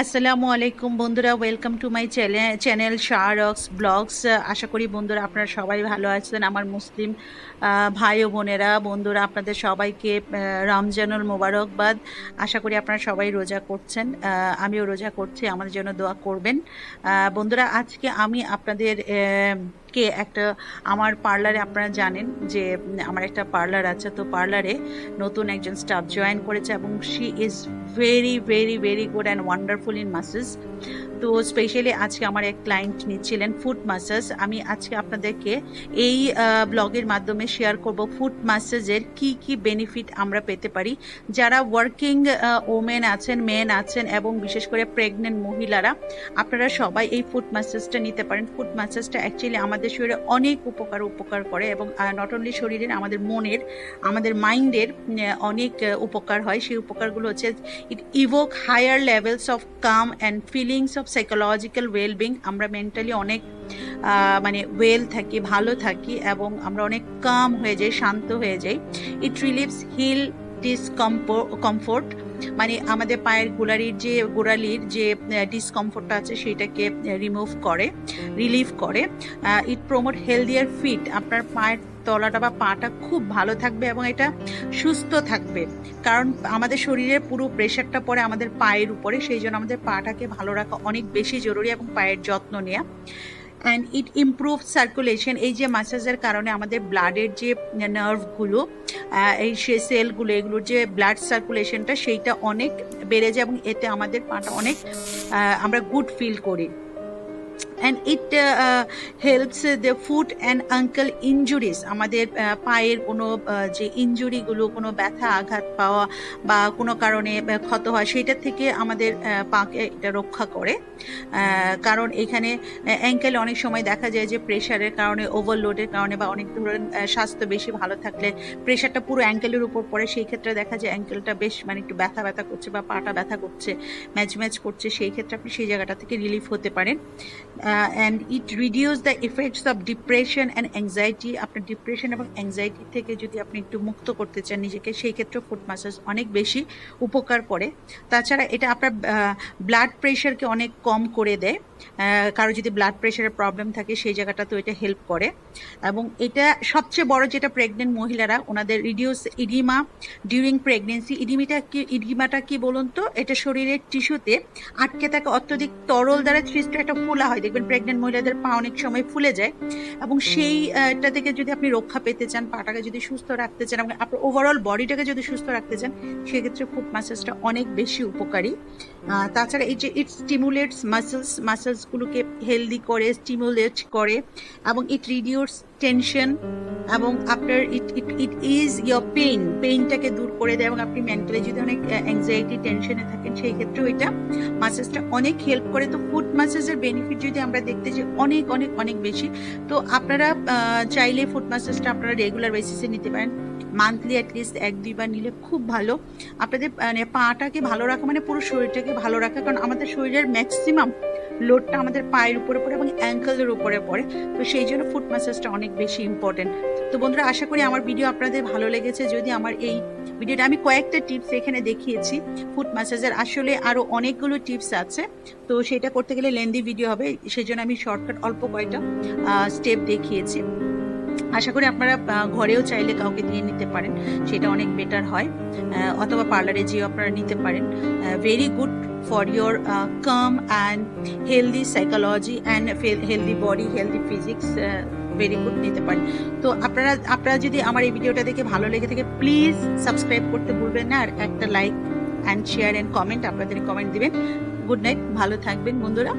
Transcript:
আসসালামু আলাইকুম বন্ধুরা, ওয়েলকাম টু মাই চ্যানেল শাহরক্স ব্লগস। আশা করি বন্ধুরা আপনারা সবাই ভালো আছেন। আমার মুসলিম ভাই ও বোনেরা, বন্ধুরা আপনাদের সবাইকে রমজানুল মোবারকবাদ। আশা করি আপনারা সবাই রোজা করছেন, আমিও রোজা করছি, আমাদের জন্য দোয়া করবেন। বন্ধুরা, আজকে আমি আপনাদের কে একটা আমার পার্লারে, আপনারা জানেন যে আমার একটা পার্লার আছে, তো পার্লারে নতুন একজন স্টাফ জয়েন করেছে এবং she is very very very good and wonderful in massage. তো স্পেশালি আজকে আমার এক ক্লায়েন্ট নিচ্ছিলেন ফুট মাসাজ। আমি আজকে আপনাদেরকে এই ব্লগের মাধ্যমে শেয়ার করব ফুট মাসাজের কি কি বেনিফিট আমরা পেতে পারি। যারা ওয়ার্কিং ওমেন আছেন, মেন আছেন এবং বিশেষ করে প্রেগনেন্ট মহিলারা, আপনারা সবাই এই ফুট মাসাজটা নিতে পারেন। ফুট মাসাজটা অ্যাকচুয়ালি আমাদের শরীরে অনেক উপকার করে এবং নট অনলি শরীরের, আমাদের মনের, আমাদের মাইন্ডের অনেক উপকার হয়। সেই উপকারগুলো হচ্ছে it evoke higher levels of calm and feelings of psychological wellbeing. আমরা মেন্টালি অনেক ওয়েল থাকি, ভালো থাকি এবং আমরা অনেক কাম হয়ে যাই, শান্ত হয়ে যাই। ইট রিলিভস হিল ডিসকমফোর্ট, আমাদের পায়ের গোড়ালির যে ডিসকমফোর্টটা আছে সেটাকে রিলিভ করে। ইট প্রমোট হেলদিয়ার ফিট, আপনার পায়ের তলাটা বা পাটা খুব ভালো থাকবে এবং এটা সুস্থ থাকবে, কারণ আমাদের শরীরের পুরো প্রেশারটা পড়ে আমাদের পায়ের উপরে, সেই জন্য আমাদের পাটাকে ভালো রাখা অনেক বেশি জরুরি এবং পায়ের যত্ন নেওয়া। অ্যান্ড ইট ইমপ্রুভ সার্কুলেশন, এই যে মাসাজের কারণে আমাদের ব্লাডের যে নার্ভগুলো, এই সেলগুলো, এগুলোর যে ব্লাড সার্কুলেশনটা সেইটা অনেক বেড়ে যায় এবং এতে আমাদের পাটা অনেক আমরা গুড ফিল করি। and it helps the foot and ankle injuries, আমাদের পায়ের কোনো যে ইনজুরিগুলো, কোনো ব্যথা আঘাত পাওয়া বা কোনো কারণে ক্ষত হয়, সেটা থেকে আমাদের পাকে এটা রক্ষা করে। কারণ এখানে অ্যাঙ্কেলে অনেক সময় দেখা যায় যে প্রেশারের কারণে, ওভারলোডের কারণে বা অনেক ধরনের স্বাস্থ্য বেশি ভালো থাকলে প্রেশারটা পুরো অ্যাঙ্কেলের উপর পড়ে, সেই ক্ষেত্রে দেখা যায় অ্যাঙ্কেলটা বেশ একটু ব্যথা করছে বা পাটা ব্যথা করছে, ম্যাচ করছে, সেই ক্ষেত্রে আপনি সেই জায়গাটা থেকে রিলিফ হতে পারেন। and it reduce the effects of depression and anxiety, আপনার ডিপ্রেশন এবং অ্যাংজাইটি থেকে যদি আপনি একটু মুক্ত করতে চান নিজেকে, সেই ক্ষেত্রে ফুট ম্যাসাজ অনেক বেশি উপকার করে। তাছাড়া এটা আপনার ব্লাড প্রেশারকে অনেক কম করে দেয়, কারো যদি ব্লাড প্রেশারের প্রবলেম থাকে সেই জায়গাটাতেও এটা হেল্প করে। এবং এটা সবচেয়ে বড় যেটা, প্রেগনেন্ট মহিলারা, ওনাদের রিডিউস ইডিমা ডিউরিং প্রেগনেন্সি। ইডিমাটা কি বলুন তো, এটা শরীরের টিস্যুতে আটকে থাকা অত্যধিক তরল দ্বারা সৃষ্ট একটা ফোলা হয়। দেখবেন প্রেগনেন্ট মহিলাদের পা অনেক সময় ফুলে যায় এবং সেইটা থেকে যদি আপনি রক্ষা পেতে চান, পাটাকে যদি সুস্থ রাখতে চান এবং আপনার ওভারঅল বডিটাকে যদি সুস্থ রাখতে চান, সেক্ষেত্রে ফুট ম্যাসাজটা অনেক বেশি উপকারী। তাছাড়া এই যে ইট স্টিমুলেটস মাসেলসগুলোকে হেলদি করে, স্টিমুলেট করে এবং ইট রিডিউস টেনশন এবং আপনার ইট ইজ ইয়োর পেইনটাকে দূর করে দেয় এবং আপনি মেন্টালি যদি অনেক অ্যাংজাইটি, টেনশনে থাকেন, সেই ক্ষেত্রেও এটা মাসাজটা অনেক হেল্প করে। তো ফুট মাসাজের বেনিফিট যদি আমরা দেখতে যাই অনেক অনেক অনেক বেশি। তো আপনারা চাইলে ফুট মাসাজটা আপনারা রেগুলার বেসিসে নিতে পারেন, মান্থলি অ্যাটলিস্ট 1-2 বার নিলে খুব ভালো। আপনাদের পাটাকে ভালো রাখা পুরো শরীরটাকে ভালো রাখা, কারণ আমাদের শরীরের ম্যাক্সিমাম লোডটা আমাদের পায়ের উপরে পড়ে এবং অ্যাঙ্কেলের উপরে পড়ে, তো সেই জন্য ফুট ম্যাসাজটা অনেক বেশি ইম্পর্টেন্ট। তো বন্ধুরা, আশা করি আমার ভিডিও আপনাদের ভালো লেগেছে। যদি আমার এই ভিডিওটা, আমি কয়েকটা টিপস এখানে দেখিয়েছি ফুট ম্যাসাজের, আসলে আরো অনেকগুলো টিপস আছে, তো সেটা করতে গেলে লেন্দি ভিডিও হবে, সেই জন্য আমি শর্টকাট অল্প কয়েকটা স্টেপ দেখিয়েছি। আশা করি আপনারা ঘরেও চাইলে কাউকে দিয়ে নিতে পারেন, সেটা অনেক বেটার হয়, অথবা পার্লারে যেও আপনারা নিতে পারেন। Very good for your calm and healthy psychology and healthy body, healthy physics, very good, নিতে পারেন। তো আপনারা যদি আমার এই ভিডিওটা দেখে ভালো লেগে থাকে, প্লিজ সাবস্ক্রাইব করতে ভুলবেন না, আর একটা like and share and comment, আপনাদের কমেন্ট দিবেন। গুড নাইট, ভালো থাকবেন বন্ধুরা।